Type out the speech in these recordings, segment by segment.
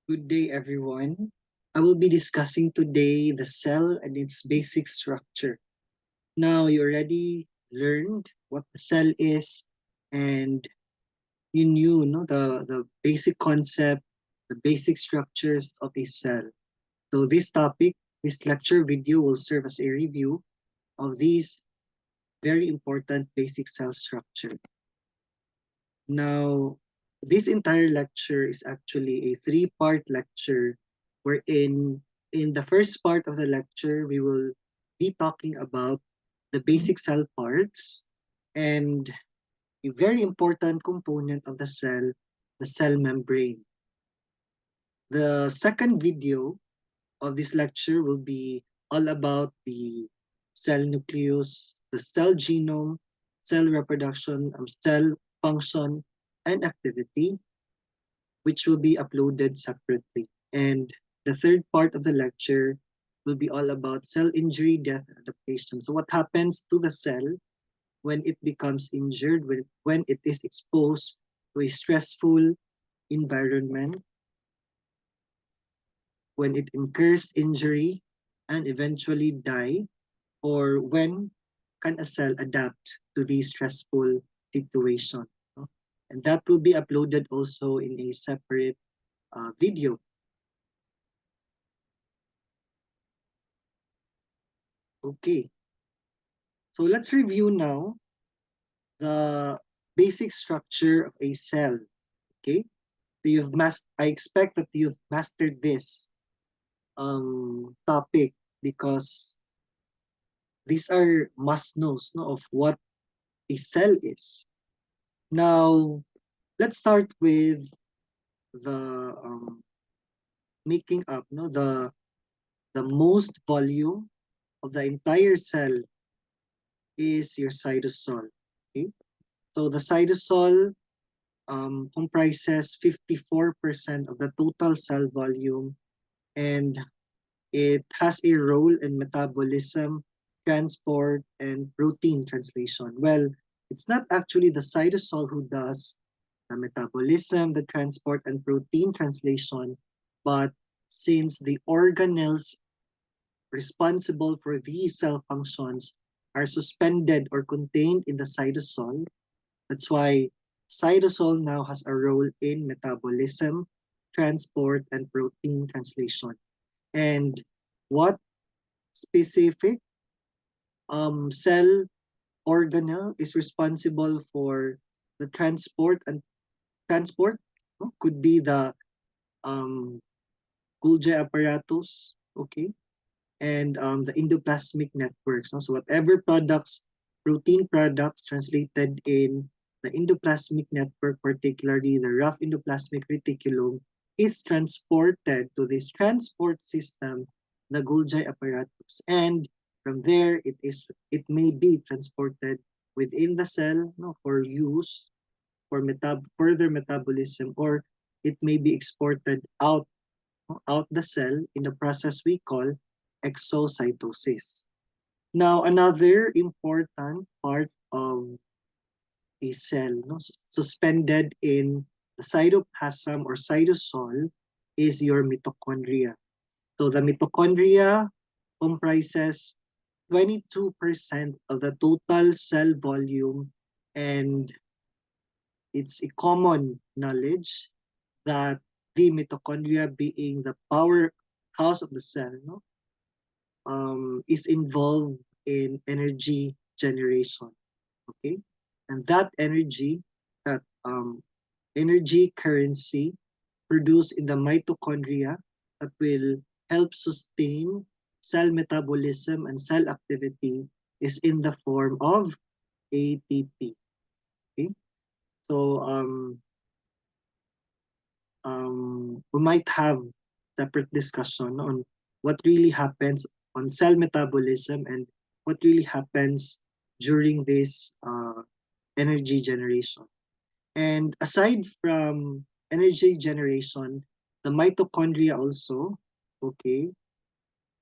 Good day, everyone. I will be discussing today the cell and its basic structure. Now, you already learned what the cell is, and you knew the basic concept, the basic structures of a cell. So, this lecture video will serve as a review of these very important basic cell structure. Now, this entire lecture is actually a three-part lecture wherein in the first part of the lecture, we will be talking about the basic cell parts and a very important component of the cell membrane. The second video of this lecture will be all about the cell nucleus, the cell genome, cell reproduction, cell function, and activity, which will be uploaded separately. And the third part of the lecture will be all about cell injury, death, and adaptation. So what happens to the cell when it becomes injured, when it is exposed to a stressful environment, when it incurs injury and eventually die, or when can a cell adapt to this stressful situation. No? And that will be uploaded also in a separate video. Okay, so let's review now the basic structure of a cell. Okay, so I expect that you've mastered this topic because these are must knows no, of what a cell is. Now, let's start with the making up no the most volume of the entire cell is your cytosol. Okay, so the cytosol comprises 54% of the total cell volume, and it has a role in metabolism, transport, and protein translation. Well, it's not actually the cytosol who does the metabolism, the transport, and protein translation, but since the organelles responsible for these cell functions are suspended or contained in the cytosol, that's why cytosol now has a role in metabolism, transport, and protein translation. And what specific cell organelle is responsible for the transport? No? Could be the um, Golgi apparatus, okay, and the endoplasmic networks. No? So whatever products, protein products translated in the endoplasmic network, particularly the rough endoplasmic reticulum, is transported to this transport system, the Golgi apparatus. And from there, it may be transported within the cell no, for use, for further metabolism, or it may be exported out the cell in the process we call exocytosis. Now, another important part of a cell no, suspended in the cytoplasm or cytosol is your mitochondria. So the mitochondria comprises 22% of the total cell volume, and it's a common knowledge that the mitochondria being the powerhouse of the cell no, is involved in energy generation. Okay, and that energy currency produced in the mitochondria that will help sustain cell metabolism and cell activity is in the form of ATP. Okay, so we might have separate discussion on what really happens on cell metabolism and what really happens during this energy generation. And aside from energy generation, the mitochondria also, okay,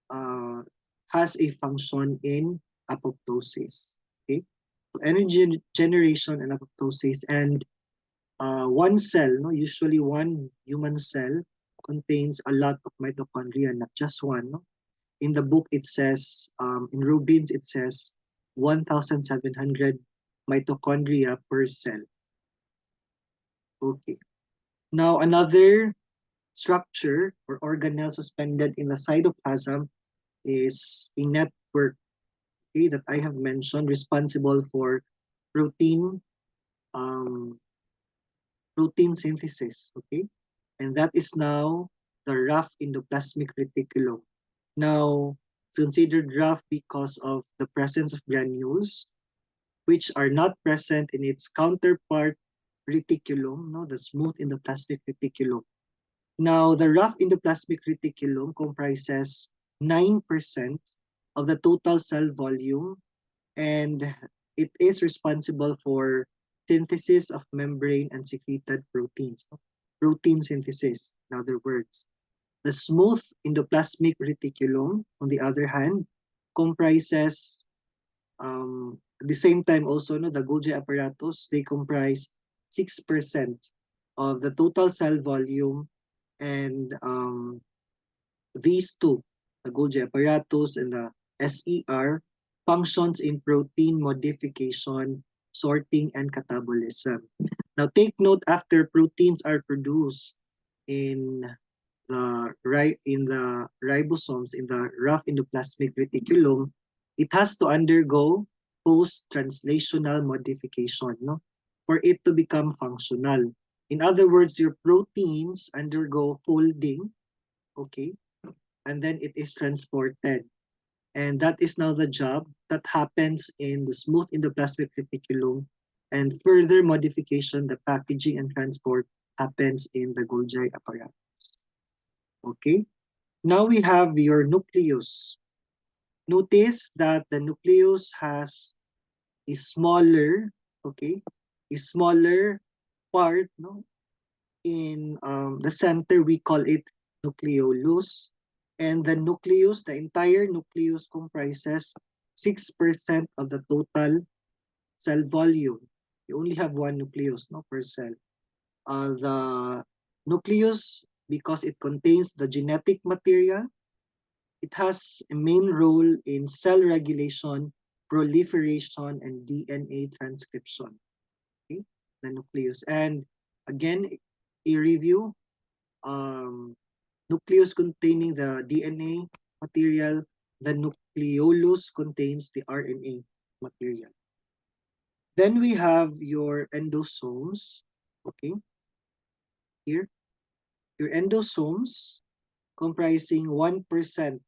uh, has a function in apoptosis. Okay, so energy generation and apoptosis, and one cell, no, usually one human cell contains a lot of mitochondria, not just one. No? In the book, it says, in Rubens, it says 1,700 mitochondria per cell. Okay. Now, another structure or organelle suspended in the cytoplasm is a network, okay, that I have mentioned, responsible for protein um, protein synthesis. Okay, and that is now the rough endoplasmic reticulum. Now, it's considered rough because of the presence of granules, which are not present in its counterpart reticulum, no, the smooth endoplasmic reticulum. Now, the rough endoplasmic reticulum comprises 9% of the total cell volume, and it is responsible for synthesis of membrane and secreted proteins. Protein synthesis, in other words. The smooth endoplasmic reticulum, on the other hand, comprises, at the same time also, no, the Golgi apparatus, they comprise 6% of the total cell volume, and these two, the Golgi apparatus and the SER, functions in protein modification, sorting, and catabolism. Now take note, after proteins are produced in the ribosomes, in the rough endoplasmic reticulum, it has to undergo post-translational modification, no, for it to become functional. In other words, your proteins undergo folding, okay, and then it is transported. And that is now the job that happens in the smooth endoplasmic reticulum, and further modification, the packaging and transport, happens in the Golgi apparatus. Okay, now we have your nucleus. Notice that the nucleus has a smaller, okay, a smaller part, no, in the center. We call it nucleolus, and the nucleus, the entire nucleus, comprises 6% of the total cell volume. You only have one nucleus, no, per cell. The nucleus, because it contains the genetic material, it has a main role in cell regulation, proliferation, and DNA transcription. Okay, the nucleus. And again, a review, nucleus containing the DNA material, the nucleolus contains the RNA material. Then we have your endosomes, okay, here. Your endosomes, comprising 1%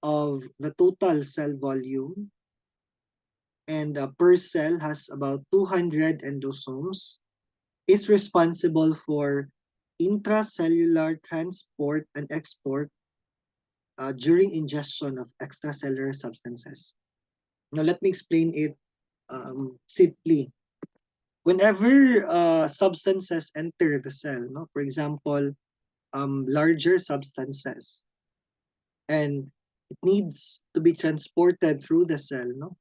of the total cell volume, and per cell has about 200 endosomes, is responsible for intracellular transport and export during ingestion of extracellular substances. Now, let me explain it simply. Whenever substances enter the cell, no, for example, larger substances, and it needs to be transported through the cell, no,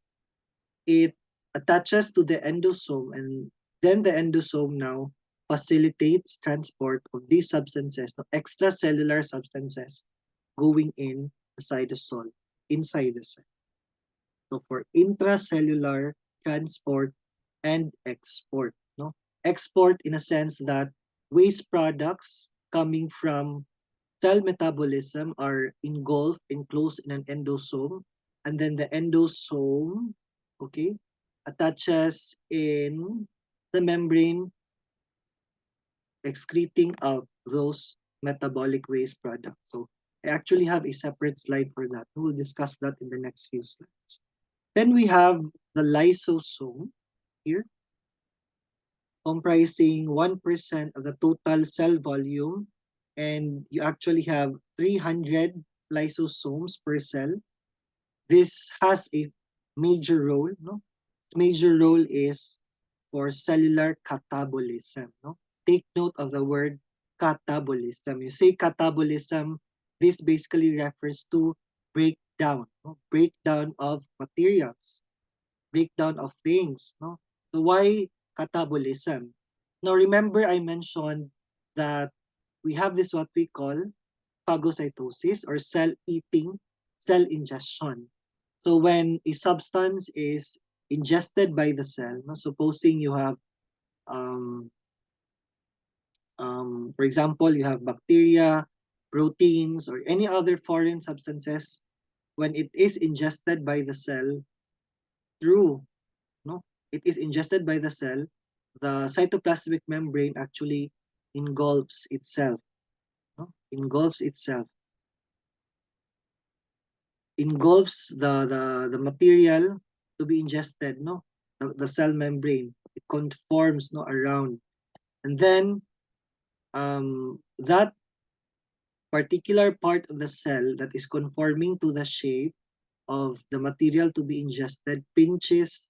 it attaches to the endosome, and then the endosome now facilitates transport of these substances, no, extracellular substances, going in inside the cell. So for intracellular transport and export, no, export in a sense that waste products coming from cell metabolism are engulfed, enclosed in an endosome, and then the endosome, okay, attaches in the membrane, excreting out those metabolic waste products. So I actually have a separate slide for that. We'll discuss that in the next few slides. Then we have the lysosome here, comprising 1% of the total cell volume, and you actually have 300 lysosomes per cell. This has a major role, no? Major role is for cellular catabolism, no? Take note of the word catabolism. You say catabolism, this basically refers to breakdown, no? Breakdown of materials, breakdown of things, no? So why catabolism? Now remember I mentioned that we have this what we call phagocytosis or cell eating, cell ingestion. So when a substance is ingested by the cell, no, supposing you have, um, for example, you have bacteria, proteins, or any other foreign substances, when it is ingested by the cell through, no, it is ingested by the cell, the cytoplasmic membrane actually engulfs itself, no, engulfs the material to be ingested, no, the cell membrane. It conforms, no, around, and then that particular part of the cell that is conforming to the shape of the material to be ingested pinches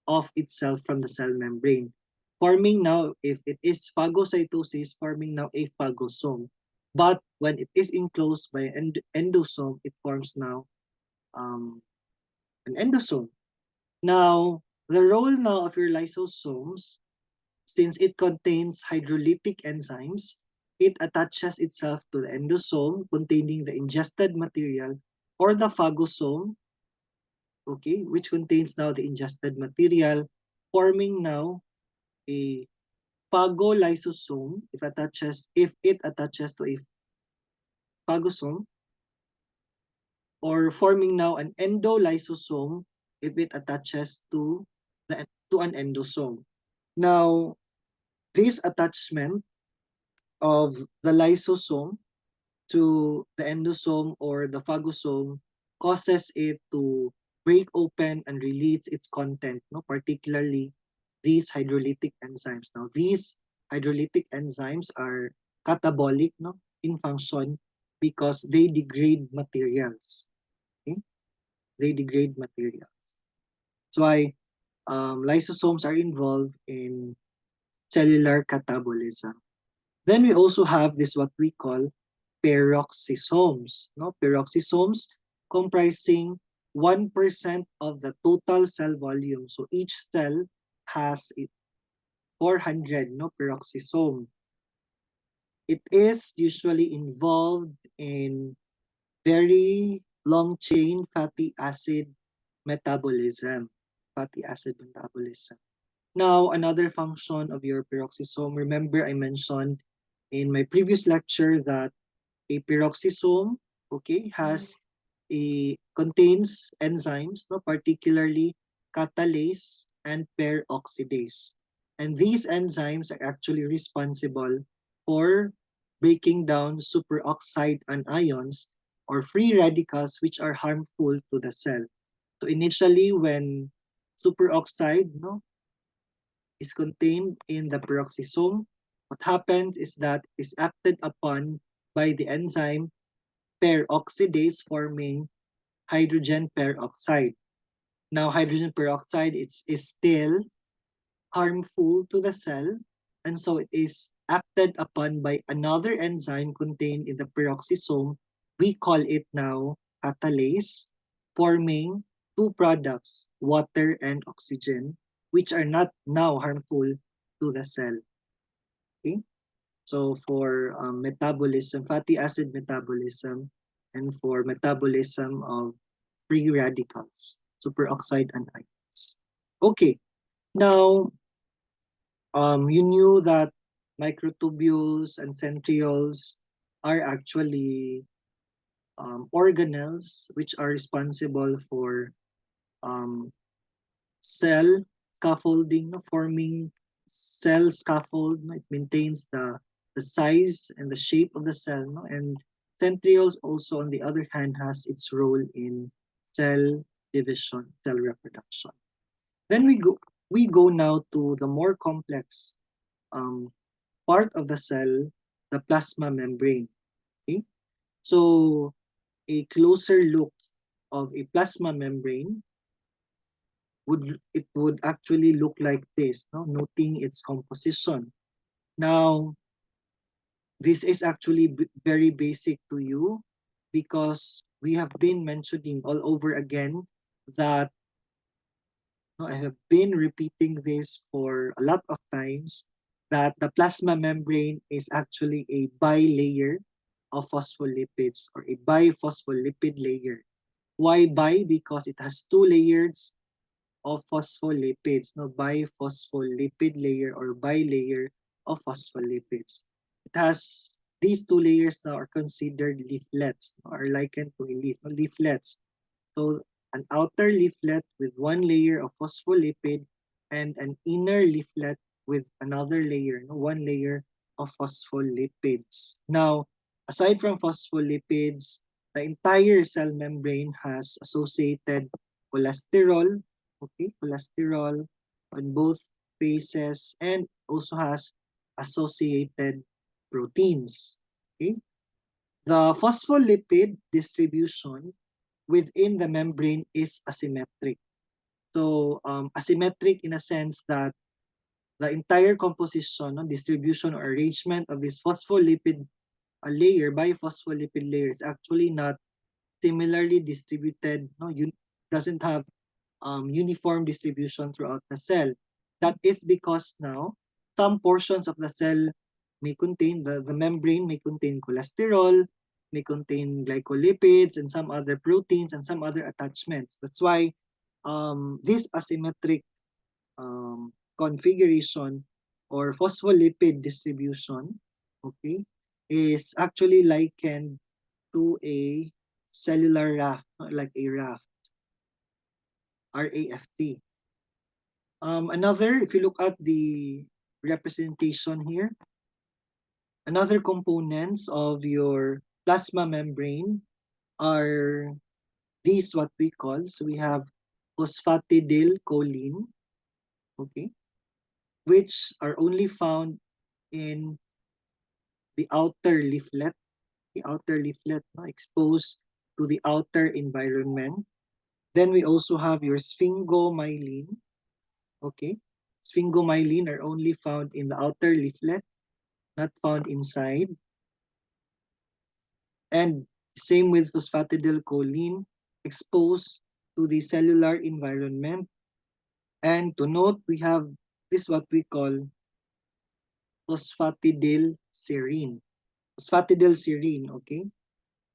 off itself from the cell membrane, forming now, if it is phagocytosis, forming now a phagosome. But when it is enclosed by endosome, it forms now um, an endosome. Now, the role now of your lysosomes, since it contains hydrolytic enzymes, it attaches itself to the endosome containing the ingested material, or the phagosome, okay, which contains now the ingested material, forming now a phagolysosome if it attaches to a phagosome, or forming now an endolysosome if it attaches to an endosome. Now, this attachment of the lysosome to the endosome or the phagosome causes it to break open and release its content, no, particularly these hydrolytic enzymes. Now, these hydrolytic enzymes are catabolic, no, in function because they degrade materials. Okay? They degrade material. That's why lysosomes are involved in cellular catabolism. Then we also have this what we call peroxisomes. No, peroxisomes comprising 1% of the total cell volume. So each cell has 400, no, peroxisome. It is usually involved in very long chain fatty acid metabolism. Fatty acid metabolism. Now, another function of your peroxisome, remember I mentioned in my previous lecture that a peroxisome, okay, contains enzymes, no, particularly catalase and peroxidase. And these enzymes are actually responsible for breaking down superoxide anions or free radicals which are harmful to the cell. So initially when superoxide, no, is contained in the peroxisome, what happens is that it's acted upon by the enzyme peroxidase forming hydrogen peroxide. Now, hydrogen peroxide is still harmful to the cell, and so it is acted upon by another enzyme contained in the peroxisome. We call it now catalase, forming two products, water and oxygen, which are not now harmful to the cell. Okay? So for metabolism, fatty acid metabolism, and for metabolism of free radicals, superoxide anions. Okay, now you knew that microtubules and centrioles are actually organelles which are responsible for um, cell scaffolding, no, forming cell scaffold. No, it maintains the size and the shape of the cell, no, and centrioles also, on the other hand, has its role in cell division, cell reproduction. Then we go now to the more complex um, part of the cell, the plasma membrane. Okay, so a closer look of a plasma membrane would actually look like this, no? Noting its composition. Now, this is actually very basic to you because we have been mentioning all over again that, no, I have been repeating this for a lot of times that the plasma membrane is actually a bilayer of phospholipids or a biphospholipid layer. Why bi? Because it has two layers of phospholipids, no, biphospholipid layer or bilayer of phospholipids. It has these two layers now are considered leaflets, are likened to a leaf, no, leaflets. So an outer leaflet with one layer of phospholipid and an inner leaflet with another layer, no, one layer of phospholipids. Now, aside from phospholipids, the entire cell membrane has associated cholesterol, okay, cholesterol on both faces and also has associated proteins, okay. The phospholipid distribution within the membrane is asymmetric. So asymmetric in a sense that the entire composition, no, distribution or arrangement of this phospholipid layer, biphospholipid layer, is actually not similarly distributed. No, doesn't have uniform distribution throughout the cell. That is because now some portions of the cell may contain, the membrane may contain cholesterol, may contain glycolipids and some other proteins and some other attachments. That's why this asymmetric configuration or phospholipid distribution, okay, is actually likened to a cellular raft, like a raft, RAFT. If you look at the representation here, another components of your plasma membrane are these what we call, so we have phosphatidylcholine, okay, which are only found in the outer leaflet, no, exposed to the outer environment. Then we also have your sphingomyelin, okay. Sphingomyelin are only found in the outer leaflet, not found inside. And same with phosphatidylcholine, exposed to the cellular environment. And to note, we have this what we call phosphatidylserine. Phosphatidylserine, okay?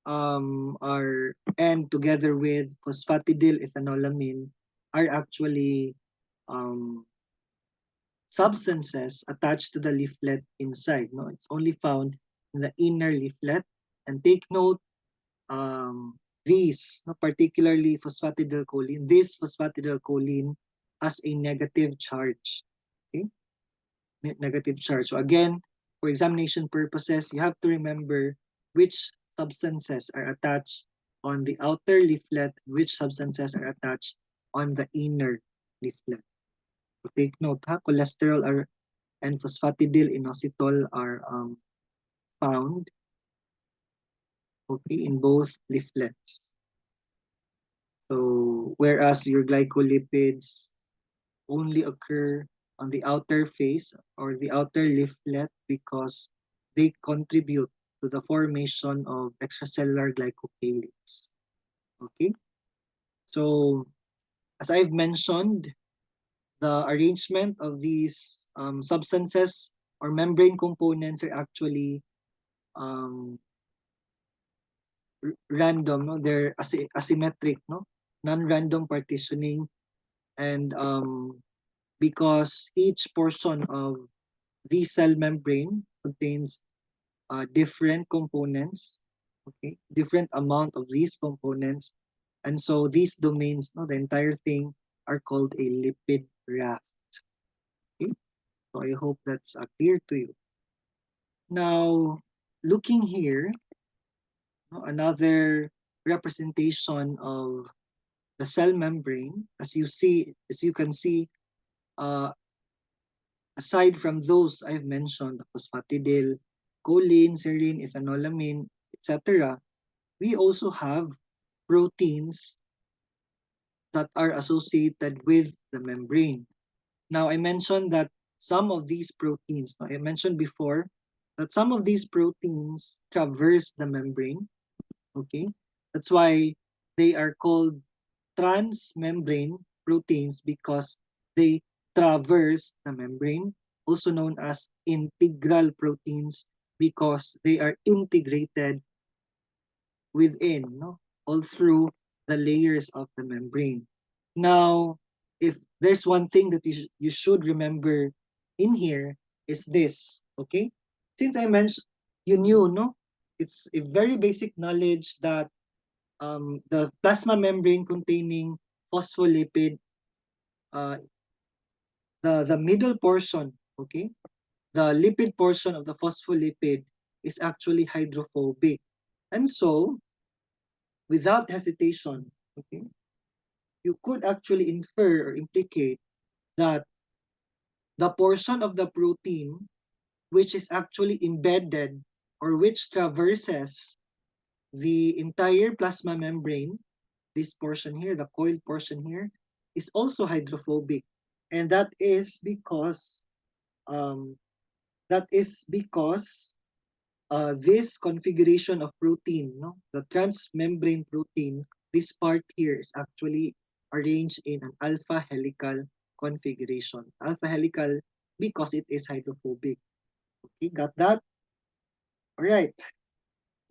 Are and together with phosphatidylethanolamine are actually um, substances attached to the leaflet inside. No, it's only found in the inner leaflet. And take note, these, no, particularly phosphatidylcholine, this phosphatidylcholine has a negative charge. Okay, negative charge. So again, for examination purposes, you have to remember which substances are attached on the outer leaflet, which substances are attached on the inner leaflet. So take note, cholesterol and phosphatidylinositol are found, okay, in both leaflets. So whereas your glycolipids only occur on the outer face or the outer leaflet because they contribute to the formation of extracellular glycocalyx. Okay? So as I've mentioned, the arrangement of these substances or membrane components are actually um, random, no? They're asymmetric, no? Non-random partitioning, and because each portion of the cell membrane contains different components, okay, different amount of these components, and so these domains, no, the entire thing are called a lipid raft. Okay, so I hope that's clear to you. Now, looking here, no, another representation of the cell membrane, as you can see, uh, aside from those I've mentioned, the phosphatidyl, choline, serine, ethanolamine, etc., we also have proteins that are associated with the membrane. Now, I mentioned that some of these proteins, now I mentioned before that some of these proteins traverse the membrane, okay? That's why they are called transmembrane proteins because they traverse the membrane. also known as integral proteins because they are integrated within, no, all through the layers of the membrane. Now, if there's one thing that you should remember in here is this, okay? Since I mentioned, you knew, no? It's a very basic knowledge that the plasma membrane containing phospholipid, uh, the middle portion, okay? The lipid portion of the phospholipid is actually hydrophobic. And so, without hesitation, okay, you could actually infer or implicate that the portion of the protein which is actually embedded or which traverses the entire plasma membrane, this portion here, the coiled portion here, is also hydrophobic. And um, that is because this configuration of protein, no, the transmembrane protein, this part here is actually arranged in an alpha helical configuration. Alpha helical because it is hydrophobic. Okay, got that? All right.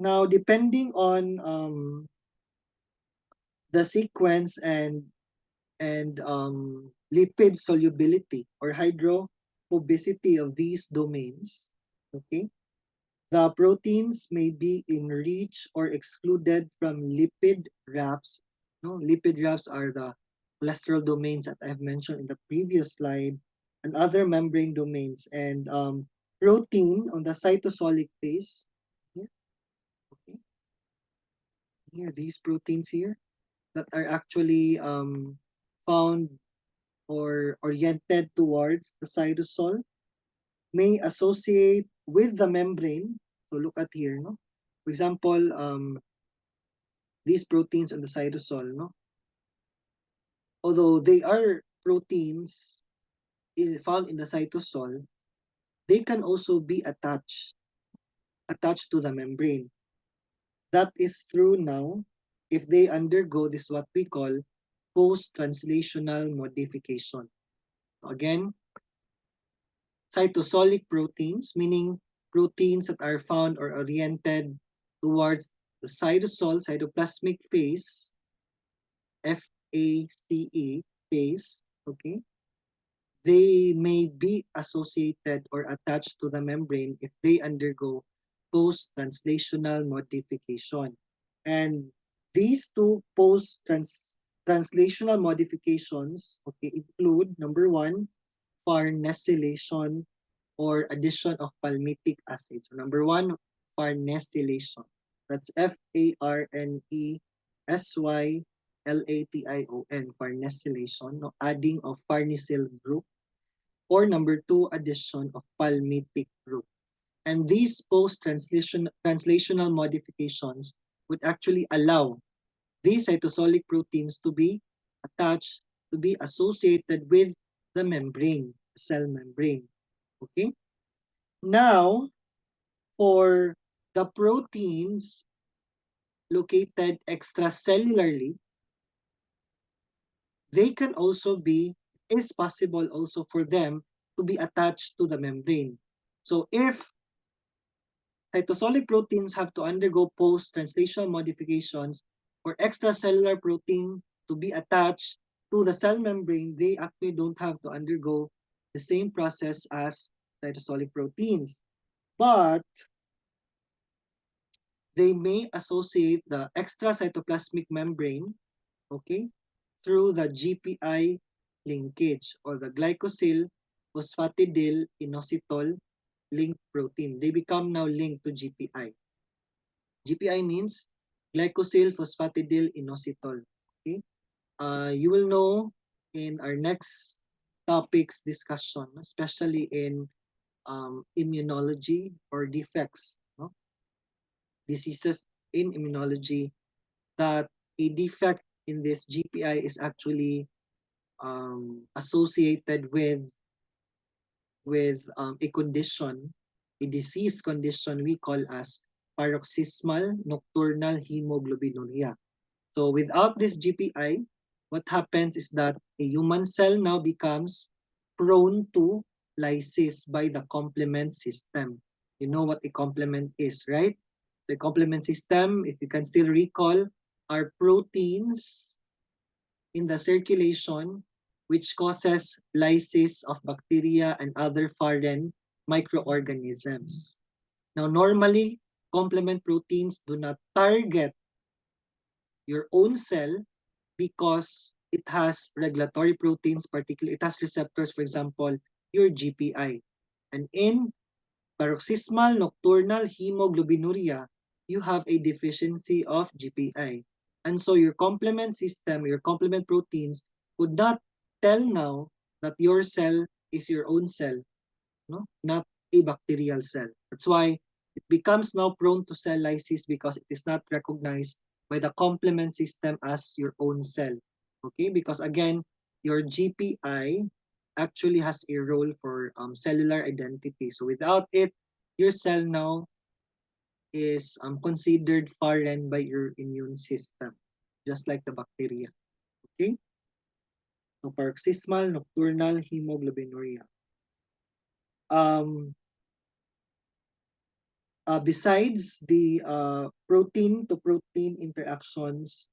Now, depending on the sequence and lipid solubility or hydrophobicity of these domains, okay, the proteins may be enriched or excluded from lipid rafts. No, lipid rafts are the cholesterol domains that I've mentioned in the previous slide, and other membrane domains. And protein on the cytosolic phase. Here, okay, here these proteins here that are actually found or oriented towards the cytosol may associate with the membrane. So look at here, no? For example, these proteins on the cytosol, no? Although they are proteins found in the cytosol, they can also be attached to the membrane. That is true now if they undergo this what we call post-translational modification. Again, cytosolic proteins, meaning proteins that are found or oriented towards the cytosol, cytoplasmic phase, FACE phase, okay, they may be associated or attached to the membrane if they undergo post-translational modification. And these two post-translational modifications, okay, include number one, farnesylation or addition of palmitic acid. So number one, farnesylation. That's Farnesyllation, farnesylation, no, adding of farnesyl group. Or number two, addition of palmitic group. And these post-translational modifications would actually allow these cytosolic proteins to be attached, to be associated with the membrane, cell membrane. Okay? Now, for the proteins located extracellularly, they can also be, is possible also for them to be attached to the membrane. So if cytosolic proteins have to undergo post-translational modifications for extracellular protein to be attached to the cell membrane, they actually don't have to undergo the same process as cytosolic proteins. But they may associate the extracytoplasmic membrane, okay, through the GPI linkage or the glycosyl phosphatidyl inositol linked protein. They become now linked to GPI. GPI means glycosyl phosphatidyl inositol. Okay? You will know in our next topics discussion, especially in immunology or defects, no? Diseases in immunology, that a defect in this GPI is actually associated with a condition, a disease condition we call as paroxysmal nocturnal hemoglobinuria. So without this GPI, what happens is that a human cell now becomes prone to lysis by the complement system. You know what a complement is, right? The complement system, if you can still recall, are proteins in the circulation which causes lysis of bacteria and other foreign microorganisms. Now, normally, complement proteins do not target your own cell because it has regulatory proteins, particularly it has receptors, for example, your GPI. And in paroxysmal nocturnal hemoglobinuria, you have a deficiency of GPI. And so your complement system, your complement proteins would not tell now that your cell is your own cell, no? Not a bacterial cell. That's why it becomes now prone to cell lysis because it is not recognized by the complement system as your own cell. Okay, because again, your GPI actually has a role for cellular identity. So without it, your cell now is considered foreign by your immune system, just like the bacteria. Okay, so paroxysmal nocturnal hemoglobinuria. Um, Besides the protein-to-protein interactions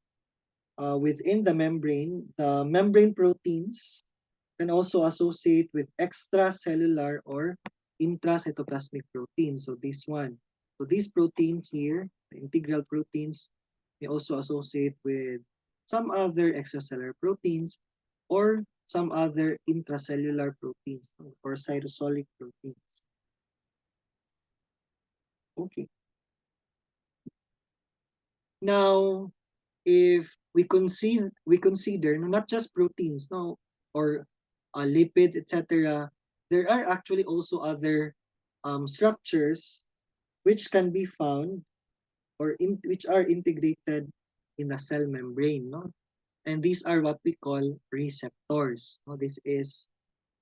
within the membrane proteins can also associate with extracellular or intracytoplasmic proteins. So this one. So these proteins here, the integral proteins, may also associate with some other extracellular proteins or some other intracellular proteins or cytosolic proteins. Okay. Now, if we consider not just proteins, no, or lipids, etc., there are actually also other structures which can be found which are integrated in the cell membrane, no? And these are what we call receptors. No? This is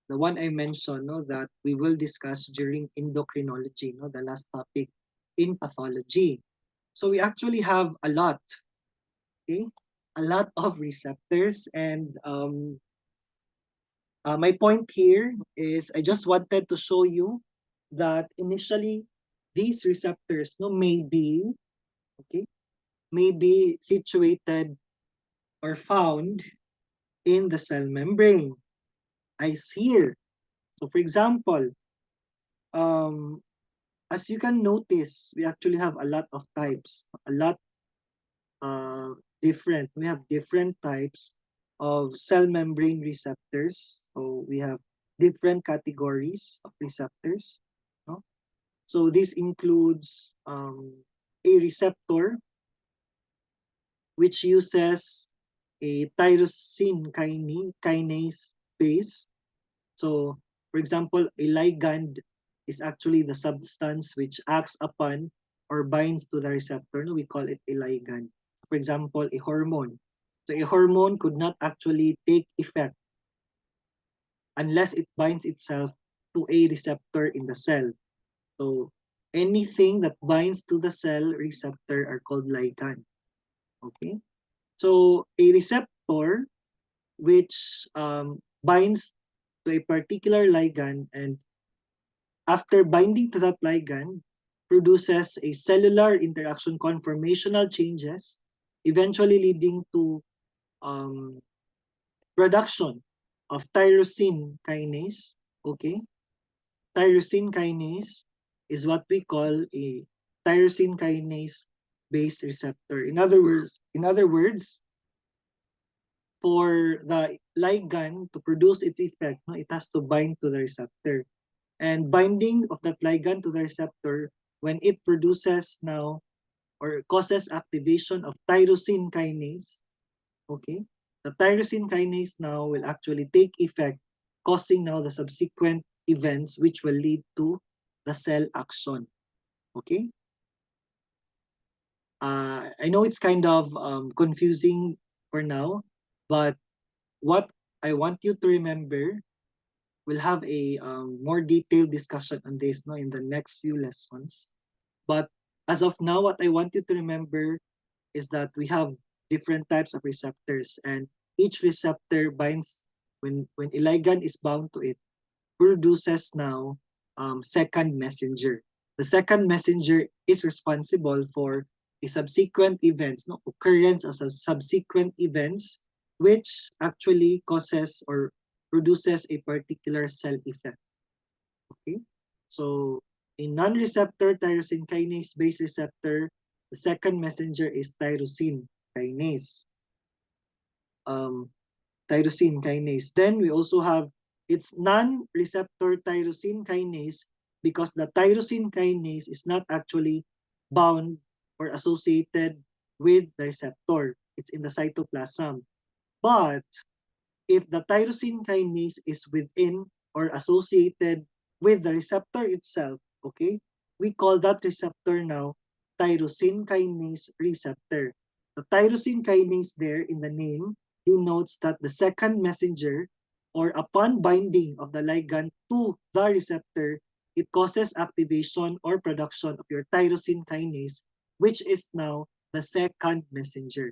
the one I mentioned, no, that we will discuss during endocrinology, no, the last topic in pathology. So we actually have a lot, okay, a lot of receptors, and my point here is I just wanted to show you that initially these receptors, no, okay, may be situated or found in the cell membrane. As here. So for example, um, as you can notice, we actually have a lot of types, a lot uh, different. We have different types of cell membrane receptors. So we have different categories of receptors. No? So this includes a receptor which uses a tyrosine kinase base. So, for example, a ligand is actually the substance which acts upon or binds to the receptor. No, we call it a ligand. For example, a hormone. So a hormone could not actually take effect unless it binds itself to a receptor in the cell. So anything that binds to the cell receptor are called ligand. Okay? So a receptor which binds to a particular ligand and after binding to that ligand produces a cellular interaction conformational changes, eventually leading to um, production of tyrosine kinase. Okay, tyrosine kinase is what we call a tyrosine kinase based receptor. In other words, for the ligand to produce its effect, no, it has to bind to the receptor. And binding of that ligand to the receptor, when it produces now or causes activation of tyrosine kinase, okay, the tyrosine kinase now will actually take effect, causing now the subsequent events which will lead to the cell action. Okay? I know it's kind of confusing for now, but what I want you to remember, we'll have a more detailed discussion on this no, in the next few lessons. But as of now, what I want you to remember is that we have different types of receptors, and each receptor binds when a ligand is bound to it, produces now second messenger. The second messenger is responsible for the subsequent events, no occurrence of subsequent events, which actually causes or produces a particular cell effect. Okay, so a non-receptor tyrosine kinase based receptor, the second messenger is tyrosine kinase. Um, Tyrosine kinase. Then we also have its non-receptor tyrosine kinase because the tyrosine kinase is not actually bound or associated with the receptor. It's in the cytoplasm. But if the tyrosine kinase is within or associated with the receptor itself, okay, we call that receptor now tyrosine kinase receptor. The tyrosine kinase there in the name denotes that the second messenger, or upon binding of the ligand to the receptor, it causes activation or production of your tyrosine kinase, which is now the second messenger.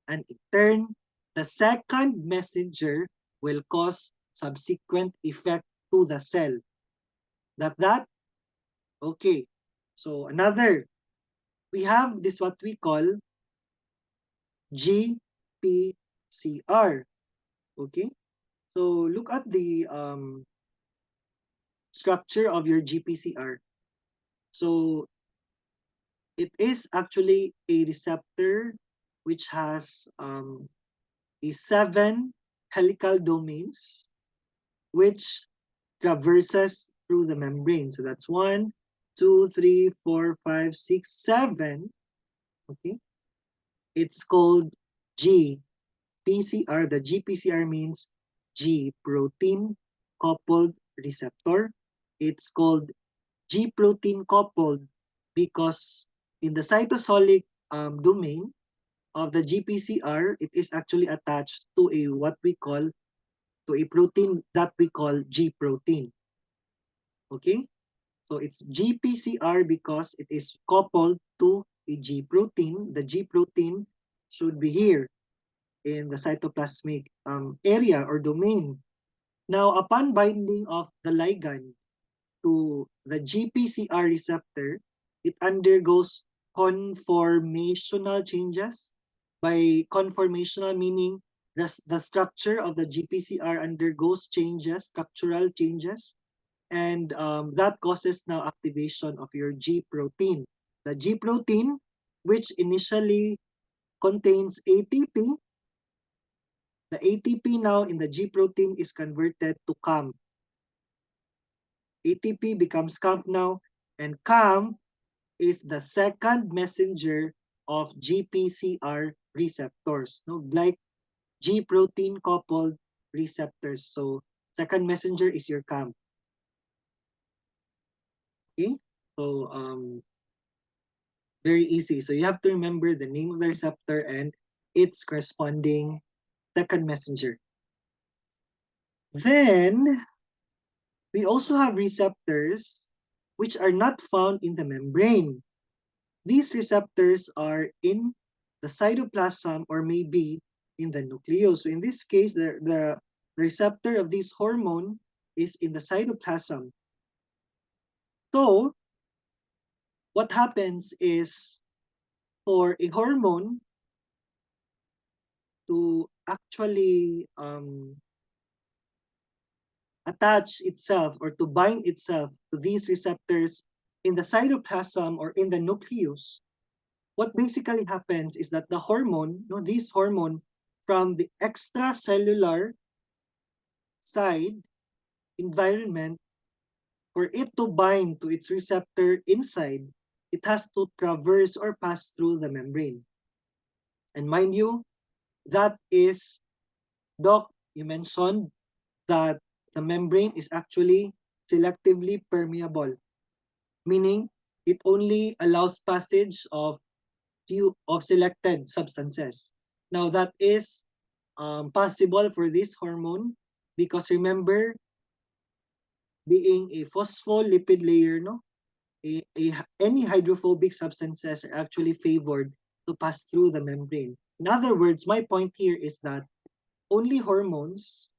And in turn, the second messenger will cause subsequent effect to the cell. That? Okay. So another, we have this what we call GPCR. Okay. So look at the structure of your GPCR. So it is actually a receptor which has a 7 helical domains which traverses through the membrane. So that's 1, 2, 3, 4, 5, 6, 7. Okay. It's called GPCR. The GPCR means G protein coupled receptor. It's called G protein coupled because in the cytosolic domain of the GPCR, it is actually attached to a what we call to a protein that we call G protein. Okay? So it's GPCR because it is coupled to a G protein. The G protein should be here in the cytoplasmic area or domain. Now, upon binding of the ligand to the GPCR receptor, it undergoes conformational changes. By conformational meaning, the structure of the GPCR undergoes changes, structural changes, and that causes now activation of your G protein. The G protein, which initially contains ATP, the ATP now in the G protein is converted to CAM. ATP becomes CAM now, and CAM is the second messenger of GPCR receptors, no, like G protein coupled receptors. So second messenger is your CAM. Okay, so very easy. So you have to remember the name of the receptor and its corresponding second messenger. Then we also have receptors which are not found in the membrane. These receptors are in the cytoplasm or maybe in the nucleus. So in this case, the receptor of this hormone is in the cytoplasm. So what happens is for a hormone to actually attach itself or to bind itself to these receptors in the cytoplasm or in the nucleus, what basically happens is that the hormone, no, this hormone from the extracellular side environment, for it to bind to its receptor inside, it has to traverse or pass through the membrane. And mind you, that is, Doc, you mentioned that the membrane is actually selectively permeable, meaning it only allows passage of few of selected substances. Now that is possible for this hormone because remember, being a phospholipid layer, no, any hydrophobic substances are actually favored to pass through the membrane. In other words, my point here is that only hormones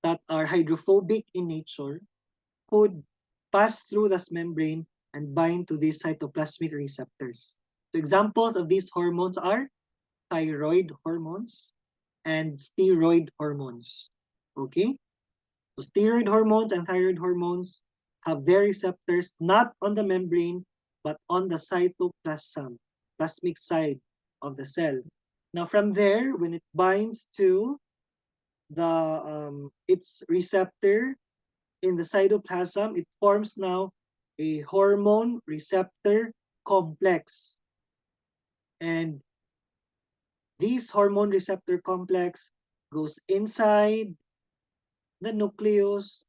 that are hydrophobic in nature could pass through this membrane and bind to these cytoplasmic receptors. So examples of these hormones are thyroid hormones and steroid hormones. Okay? So steroid hormones and thyroid hormones have their receptors not on the membrane but on the cytoplasm, plasmic side of the cell. Now from there, when it binds to its receptor in the cytoplasm, it forms now a hormone receptor complex. And this hormone receptor complex goes inside the nucleus,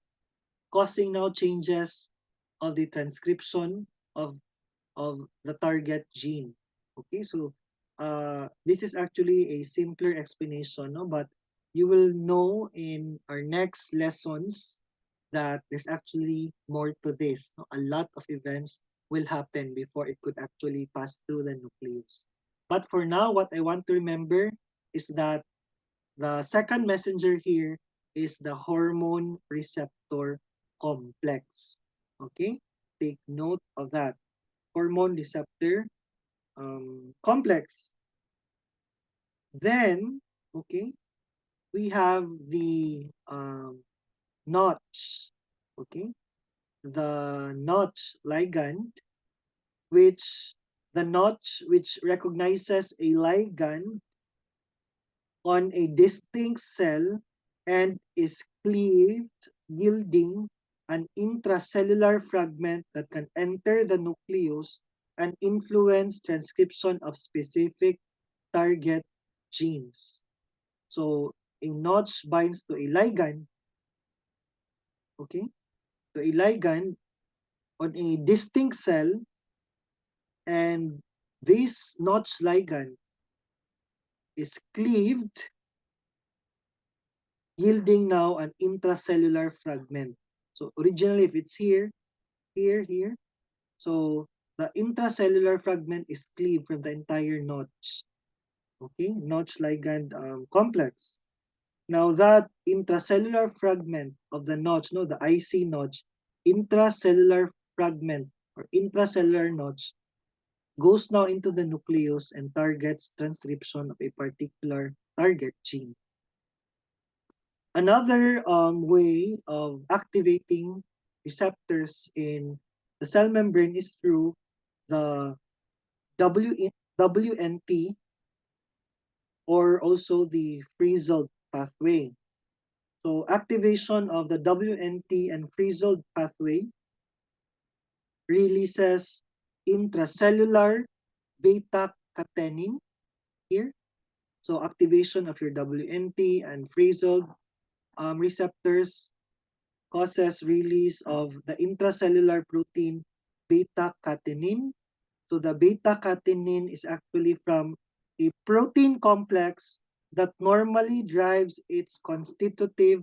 causing now changes of the transcription of the target gene. Okay, so this is actually a simpler explanation, no? But you will know in our next lessons that there's actually more to this. No? A lot of events will happen before it could actually pass through the nucleus. But for now, what I want to remember is that the second messenger here is the hormone receptor complex. Okay, take note of that. Hormone receptor complex. Then, okay, we have the notch. Okay, the notch ligand, which which recognizes a ligand on a distinct cell and is cleaved, yielding an intracellular fragment that can enter the nucleus and influence transcription of specific target genes. So a notch binds to a ligand, okay, to a ligand on a distinct cell, and this notch ligand is cleaved, yielding now an intracellular fragment. So originally, if it's here, here, so the intracellular fragment is cleaved from the entire notch. Okay, notch ligand complex. Now that intracellular fragment of the notch, no, the IC notch, intracellular fragment or intracellular notch goes now into the nucleus and targets transcription of a particular target gene. Another way of activating receptors in the cell membrane is through the WNT or also the Frizzled pathway. So activation of the WNT and Frizzled pathway releases intracellular beta-catenin here. So activation of your WNT and Frizzled receptors causes release of the intracellular protein beta-catenin. So the beta-catenin is actually from a protein complex that normally drives its constitutive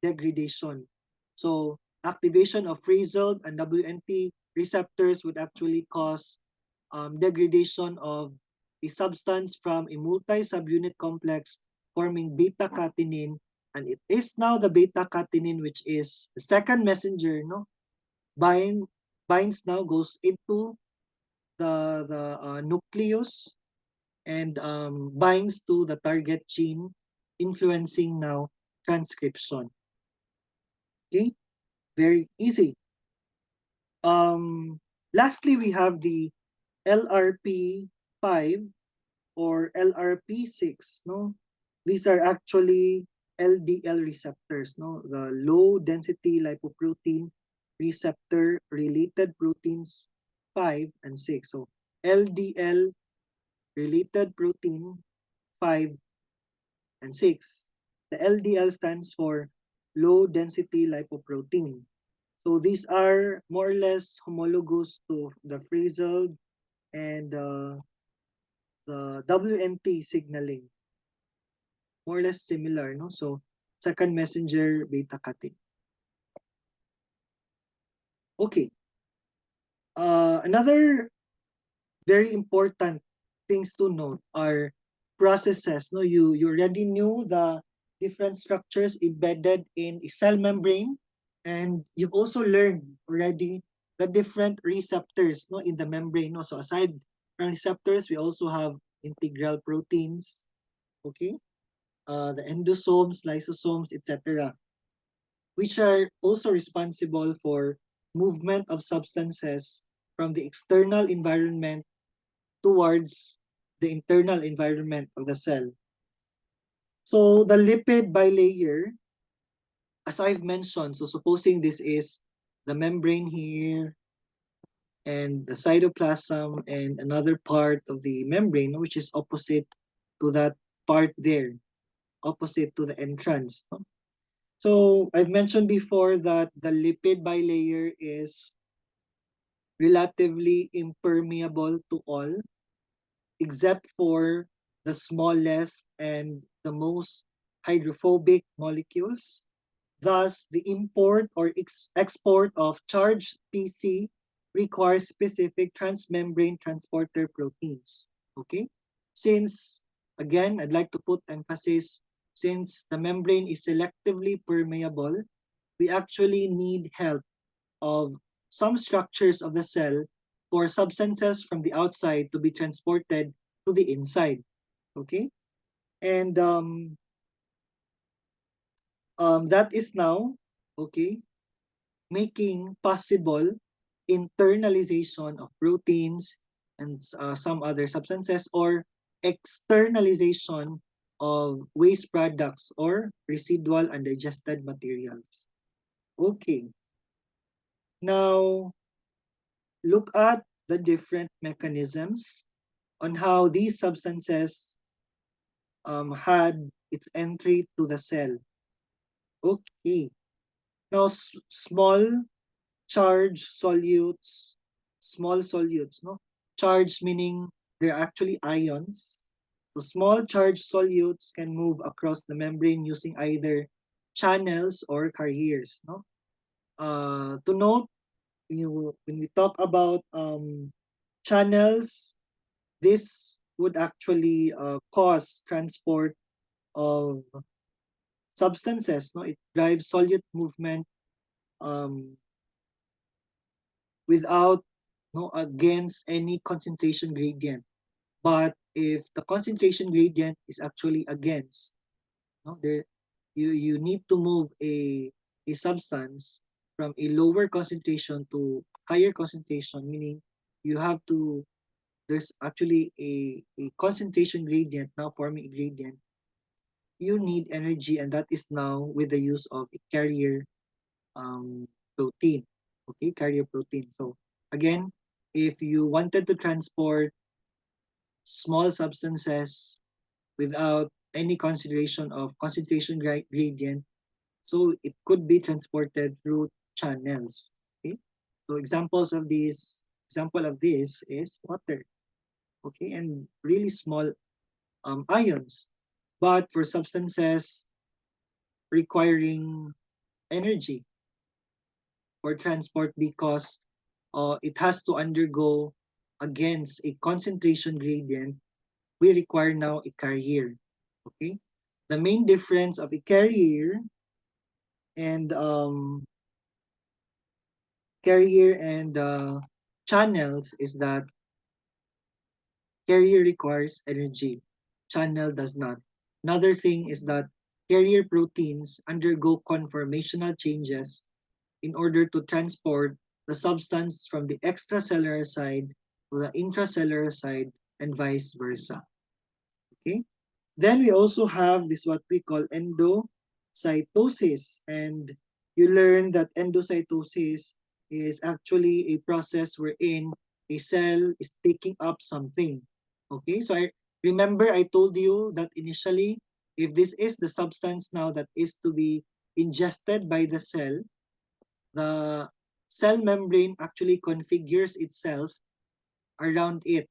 degradation. So activation of Frizzled and WNT receptors would actually cause degradation of a substance from a multi-subunit complex forming beta-catenin, and it is now the beta-catenin which is the second messenger, no? Binds now, goes into the nucleus and binds to the target gene, influencing now transcription. Okay, very easy. Lastly, we have the LRP5 or LRP6. No, these are actually LDL receptors. No, the low density lipoprotein receptor related proteins 5 and 6. So LDL related protein 5 and 6. The LDL stands for low density lipoprotein. So these are more or less homologous to the Frizzled and the WNT signaling. More or less similar, no? So second messenger beta-catenin. Okay. Another very important things to note are processes. No, you already knew the different structures embedded in a cell membrane. And you've also learned already the different receptors, no, in the membrane. No? So aside from receptors, we also have integral proteins, okay? The endosomes, lysosomes, etc., which are also responsible for movement of substances from the external environment towards the internal environment of the cell. So the lipid bilayer, as I've mentioned, so supposing this is the membrane here and the cytoplasm and another part of the membrane, which is opposite to that part there, opposite to the entrance. No? So I've mentioned before that the lipid bilayer is relatively impermeable to all except for the smallest and the most hydrophobic molecules. Thus, the import or export of charged PC requires specific transmembrane transporter proteins. Okay? Since, again, I'd like to put emphasis, since the membrane is selectively permeable, we actually need help of some structures of the cell for substances from the outside to be transported to the inside. Okay? And that is now, okay, making possible internalization of proteins and some other substances, or externalization of waste products or residual undigested materials. Okay, now look at the different mechanisms on how these substances had its entry to the cell. Okay, now small charged solutes, small solutes, no? Charged meaning they're actually ions. So small charged solutes can move across the membrane using either channels or carriers, no? To note, when we talk about channels, this would actually cause transport of substances, no? It drives solute movement um, without, no, against any concentration gradient. But if the concentration gradient is actually against, no, there you need to move a substance from a lower concentration to higher concentration, meaning you have to, there's actually a concentration gradient now forming a gradient. You need energy, and that is now with the use of a carrier um, protein. Okay, carrier protein. So again, if you wanted to transport small substances without any consideration of concentration gradient, so it could be transported through channels. Okay, so example of this is water. Okay, and really small ions. But for substances requiring energy for transport because it has to undergo against a concentration gradient, we require now a carrier. Okay, the main difference of a carrier and channels is that carrier requires energy, channel does not. Another thing is that carrier proteins undergo conformational changes in order to transport the substance from the extracellular side to the intracellular side and vice versa. Okay? Then we also have this what we call endocytosis. And you learn that endocytosis is actually a process wherein a cell is taking up something. Okay, so I remember I told you that initially, if this is the substance now that is to be ingested by the cell membrane actually configures itself around it.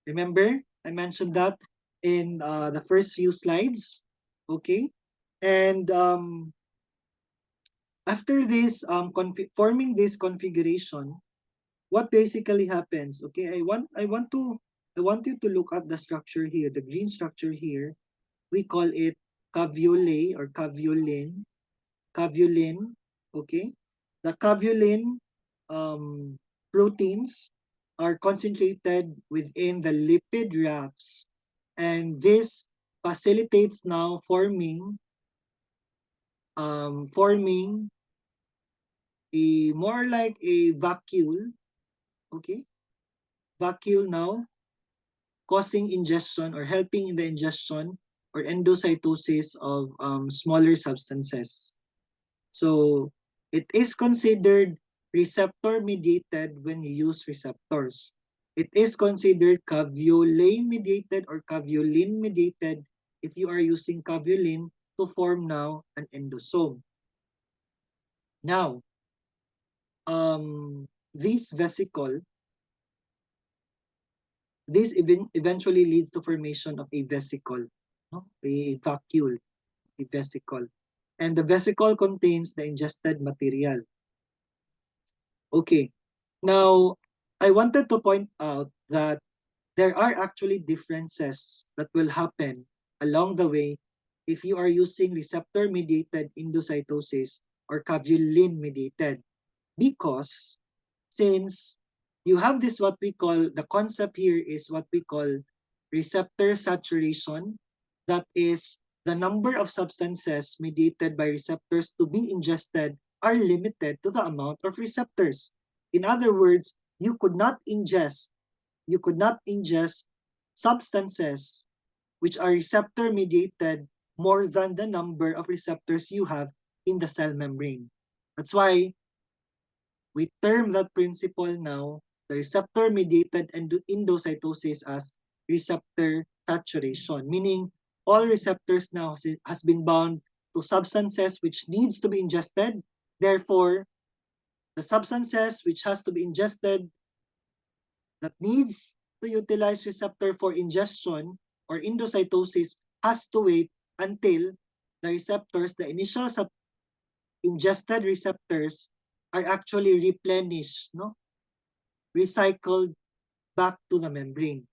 Remember, I mentioned that in the first few slides. Okay, and after this forming this configuration, what basically happens? Okay, I want you to look at the structure here, the green structure here. We call it caveolae or caveolin. cavulin, okay? The cavulin um, proteins are concentrated within the lipid rafts, and this facilitates now forming a more like a vacuole, okay? Vacuole now causing ingestion or helping in the ingestion or endocytosis of smaller substances. So it is considered receptor mediated when you use receptors. It is considered caveolin mediated or caveolin mediated if you are using caveolin to form now an endosome. Now, this vesicle, this eventually leads to formation of a vesicle, no? A vacuole, a vesicle. And the vesicle contains the ingested material. Okay. Now, I wanted to point out that there are actually differences that will happen along the way if you are using receptor-mediated endocytosis or caveolin-mediated, because since you have this, what we call, the concept here is what we call receptor saturation. That is, the number of substances mediated by receptors to be ingested are limited to the amount of receptors. In other words, you could not ingest substances which are receptor mediated more than the number of receptors you have in the cell membrane. That's why we term that principle now, the receptor-mediated endocytosis, as receptor saturation, meaning all receptors now has been bound to substances which needs to be ingested. Therefore, the substances which has to be ingested that needs to utilize receptor for ingestion or endocytosis has to wait until the receptors, the initial ingested receptors are actually replenished, no? Recycled back to the membrane.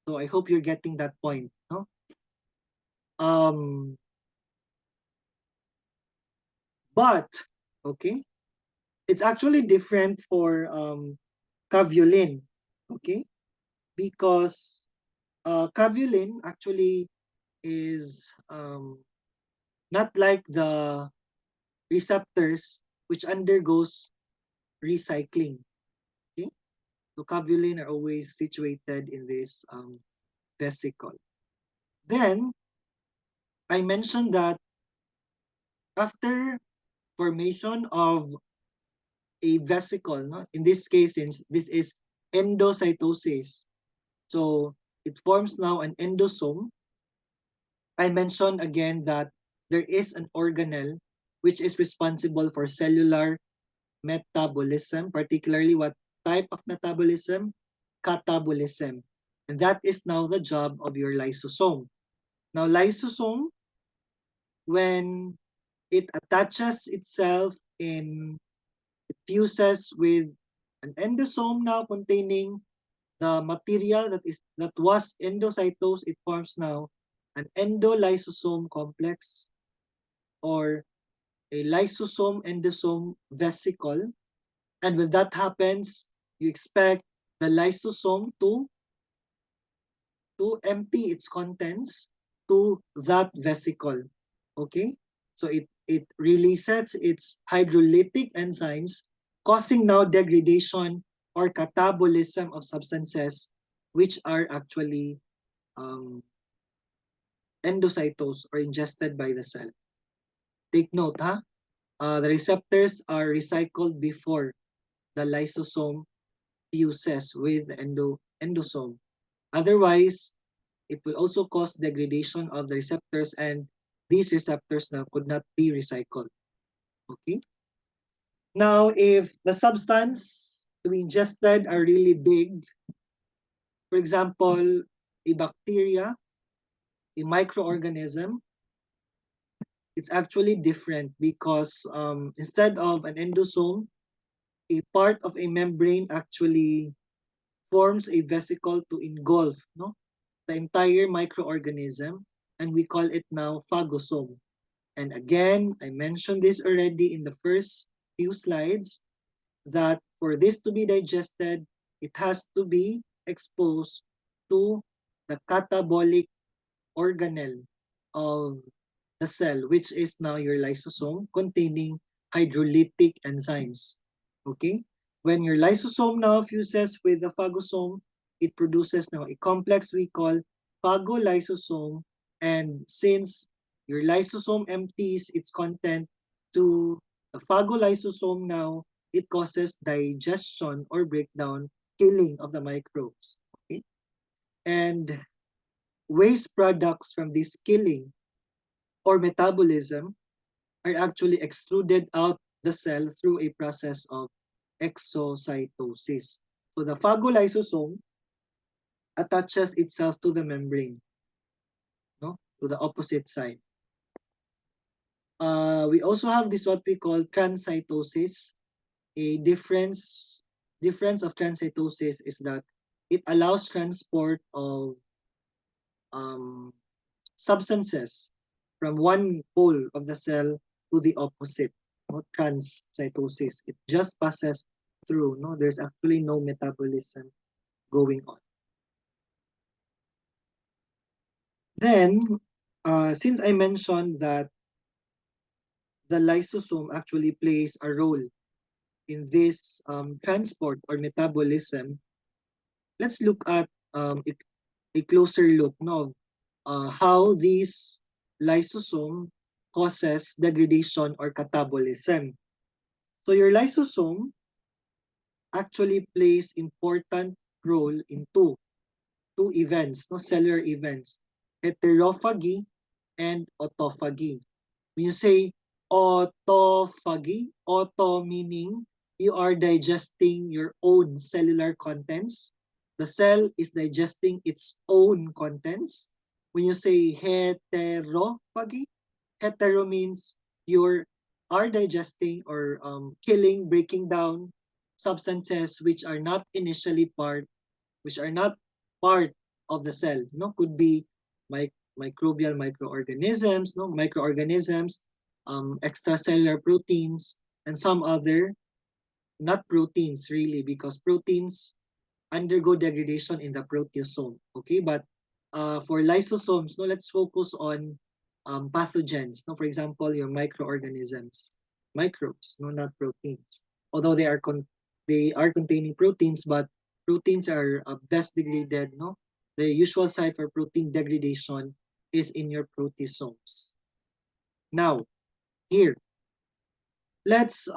So I hope you're getting that point, no? Um, but, okay, it's actually different for caveolin, okay? Because caveolin actually is not like the receptors which undergoes recycling, okay? So caveolin are always situated in this vesicle. Then, I mentioned that after formation of a vesicle, no? In this case, since this is endocytosis, so it forms now an endosome. I mentioned again that there is an organelle which is responsible for cellular metabolism, particularly what type of metabolism? Catabolism. And that is now the job of your lysosome. Now, lysosome, when it attaches itself in, it fuses with an endosome now containing the material that was endocytosed, it forms now an endolysosome complex or a lysosome endosome vesicle. And when that happens, you expect the lysosome to empty its contents to that vesicle. Okay? So it releases its hydrolytic enzymes, causing now degradation or catabolism of substances which are actually um, endocytosed or ingested by the cell. Take note, ha? The receptors are recycled before the lysosome fuses with the endosome. Otherwise, it will also cause degradation of the receptors, and these receptors now could not be recycled. Okay? Now, if the substance to be ingested are really big, for example, a bacteria, a microorganism, it's actually different because instead of an endosome, a part of a membrane actually forms a vesicle to engulf, no, the entire microorganism, and we call it now phagosome. And again, I mentioned this already in the first few slides, that for this to be digested, it has to be exposed to the catabolic organelle of the cell, which is now your lysosome containing hydrolytic enzymes. Okay? When your lysosome now fuses with the phagosome, it produces now a complex we call phagolysosome. And since your lysosome empties its content to the phagolysosome now, it causes digestion or breakdown, killing of the microbes. Okay? And waste products from this killing or metabolism are actually extruded out the cell through a process of exocytosis. So the phagolysosome attaches itself to the membrane, no, to the opposite side. We also have this what we call transcytosis. A difference of transcytosis is that it allows transport of um, substances from one pole of the cell to the opposite. No, transcytosis. It just passes through. No, there's actually no metabolism going on. Then, since I mentioned that the lysosome actually plays a role in this transport or metabolism, let's look at a closer look, no, how this lysosome causes degradation or catabolism. So your lysosome actually plays important role in two events, no, cellular events, heterophagy and autophagy. When you say autophagy, auto meaning you are digesting your own cellular contents. The cell is digesting its own contents. When you say heterophagy, hetero means you are digesting or killing, breaking down substances which are not part of the cell. No, could be microbial microorganisms, no, microorganisms, extracellular proteins, and some other not proteins really, because proteins undergo degradation in the proteasome. Okay, but for lysosomes, no, let's focus on pathogens. No, for example, your microorganisms, microbes, no, not proteins. Although they are containing proteins, but proteins are best degraded. No, the usual site for protein degradation is in your proteasomes. Now, here, let's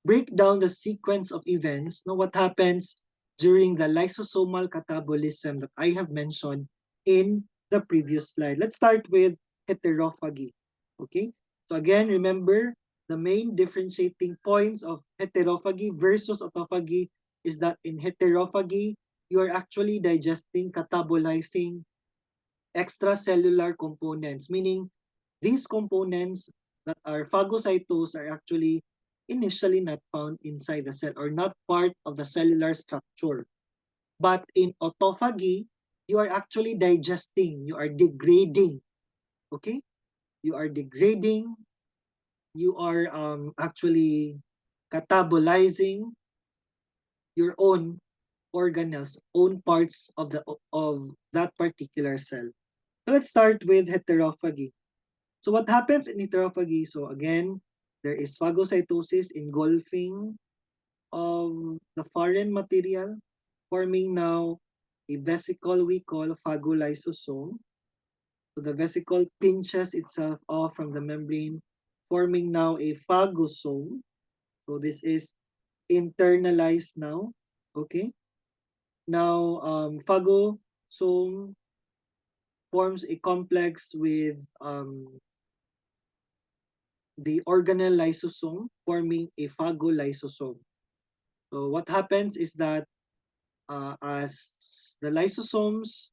break down the sequence of events, no, what happens during the lysosomal catabolism that I have mentioned in the previous slide. Let's start with heterophagy. Okay? So again, remember the main differentiating points of heterophagy versus autophagy is that in heterophagy, you are actually digesting, catabolizing extracellular components, meaning these components that are phagocytosed are actually initially not found inside the cell or not part of the cellular structure. But in autophagy, you are actually digesting, you are degrading, okay? You are degrading, you are actually catabolizing your own organelles, own parts of that particular cell. So let's start with heterophagy. So what happens in heterophagy? So again, there is phagocytosis engulfing of the foreign material, forming now a vesicle we call phagolysosome. So the vesicle pinches itself off from the membrane, forming now a phagosome. So this is internalized now. Okay. Now, phagosome forms a complex with the organelle lysosome, forming a phagolysosome. So what happens is that as the lysosomes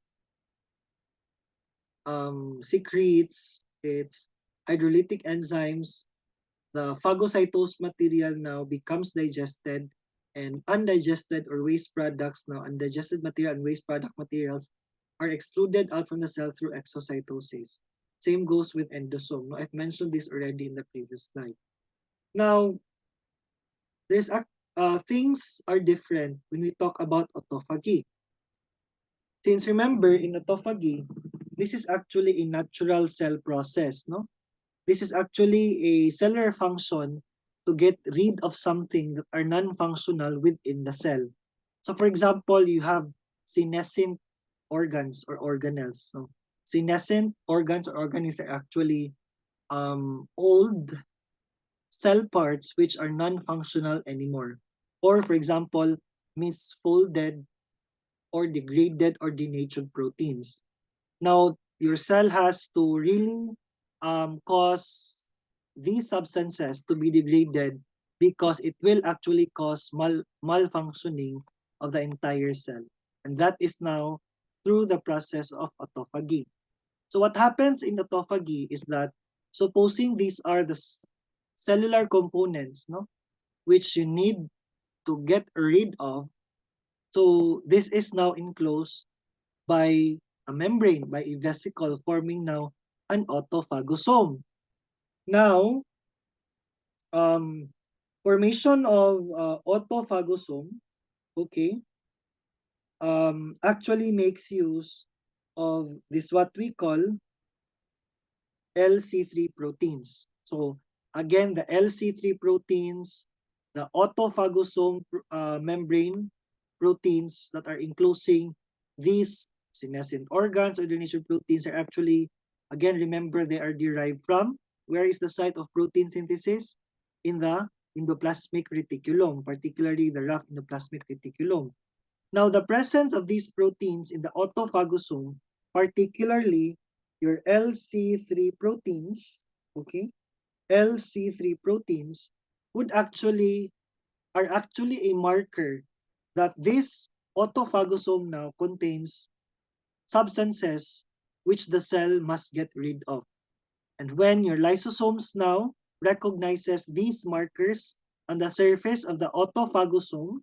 secretes its hydrolytic enzymes, the phagocytosed material now becomes digested, and undigested or waste products, now undigested material and waste product materials, are extruded out from the cell through exocytosis. Same goes with endosome. No? I've mentioned this already in the previous slide. Now, there's things are different when we talk about autophagy. Since remember, in autophagy, this is actually a natural cell process, no? This is actually a cellular function to get rid of something that are non-functional within the cell. So for example, you have senescent organs or organelles. So senescent organs or organelles are actually old cell parts which are non-functional anymore. Or for example, misfolded or degraded or denatured proteins. Now, your cell has to really cause these substances to be degraded because it will actually cause malfunctioning of the entire cell. And that is now through the process of autophagy. So what happens in autophagy is that supposing these are the cellular components, no, which you need to get rid of. So this is now enclosed by a membrane, by a vesicle, forming now an autophagosome. Now, um, formation of autophagosome, okay, actually makes use of this what we call LC3 proteins. So again, the LC3 proteins, the autophagosome membrane proteins that are enclosing these senescent organs or donation proteins are actually, again, remember they are derived from, where is the site of protein synthesis? In the endoplasmic reticulum, particularly the rough endoplasmic reticulum. Now, the presence of these proteins in the autophagosome, particularly your LC3 proteins, okay, LC3 proteins would actually are actually a marker that this autophagosome now contains substances which the cell must get rid of. And when your lysosomes now recognizes these markers on the surface of the autophagosome,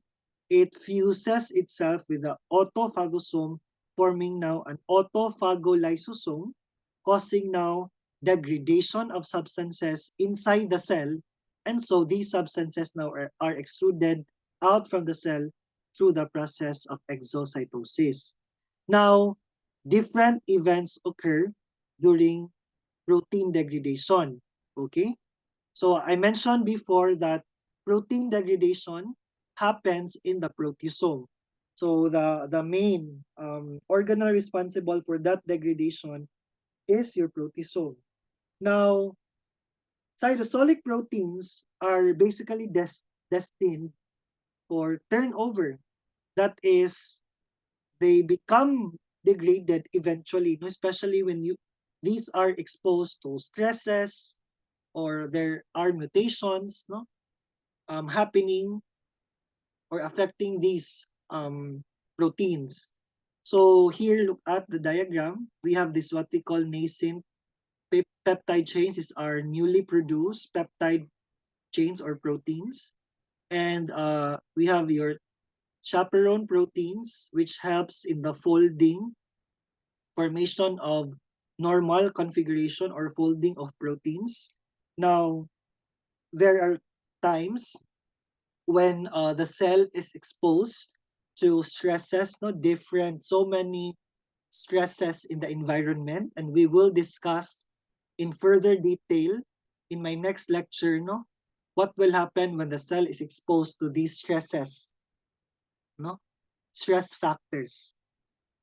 it fuses itself with the autophagosome, forming now an autophagolysosome, causing now degradation of substances inside the cell. And so these substances now are extruded out from the cell through the process of exocytosis. Now, different events occur during protein degradation. Okay? So I mentioned before that protein degradation happens in the proteasome. So the main organelle responsible for that degradation is your proteasome. Now, cytosolic proteins are basically destined for turnover. That is, they become degraded eventually, especially when you these are exposed to stresses or there are mutations, no, happening or affecting these proteins. So here, look at the diagram. We have this what we call nascent peptide chains. These are newly produced peptide chains or proteins. And we have your chaperone proteins, which helps in the folding, formation of normal configuration or folding of proteins. Now, there are times when the cell is exposed to stresses, no different, so many stresses in the environment, and we will discuss in further detail in my next lecture, no, what will happen when the cell is exposed to these stresses, no, stress factors.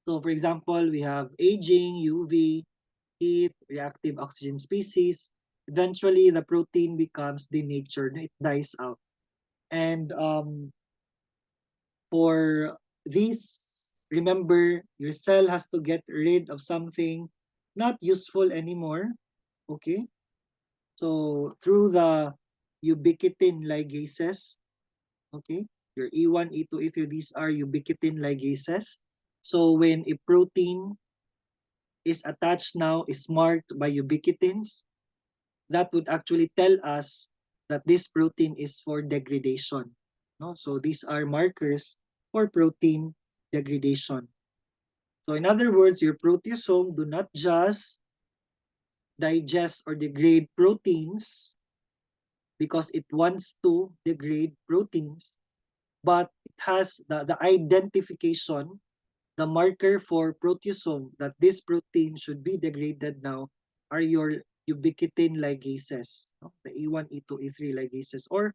So, for example, we have aging, UV, heat, reactive oxygen species. Eventually, the protein becomes denatured; it dies out, and for these, remember, your cell has to get rid of something not useful anymore. Okay? So through the ubiquitin ligases, okay? Your E1, E2, E3, these are ubiquitin ligases. So when a protein is attached now, is marked by ubiquitins, that would actually tell us that this protein is for degradation. No? So these are markers for protein degradation. So in other words, your proteasome do not just digest or degrade proteins because it wants to degrade proteins, but it has the identification, the marker for proteasome that this protein should be degraded now are your ubiquitin ligases, no? The E1, E2, E3 ligases, or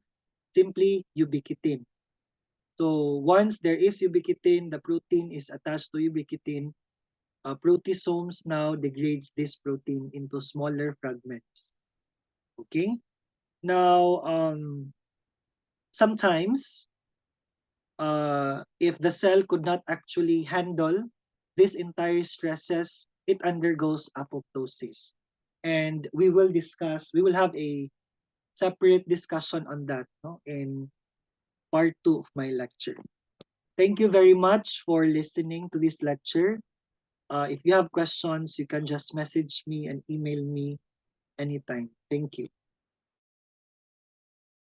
simply ubiquitin. So once there is ubiquitin, the protein is attached to ubiquitin, proteasomes now degrades this protein into smaller fragments. Okay? Now, sometimes, if the cell could not actually handle this entire stresses, it undergoes apoptosis. And we will have a separate discussion on that, no, in part 2 of my lecture. Thank you very much for listening to this lecture. If you have questions, you can just message me and email me anytime. Thank you.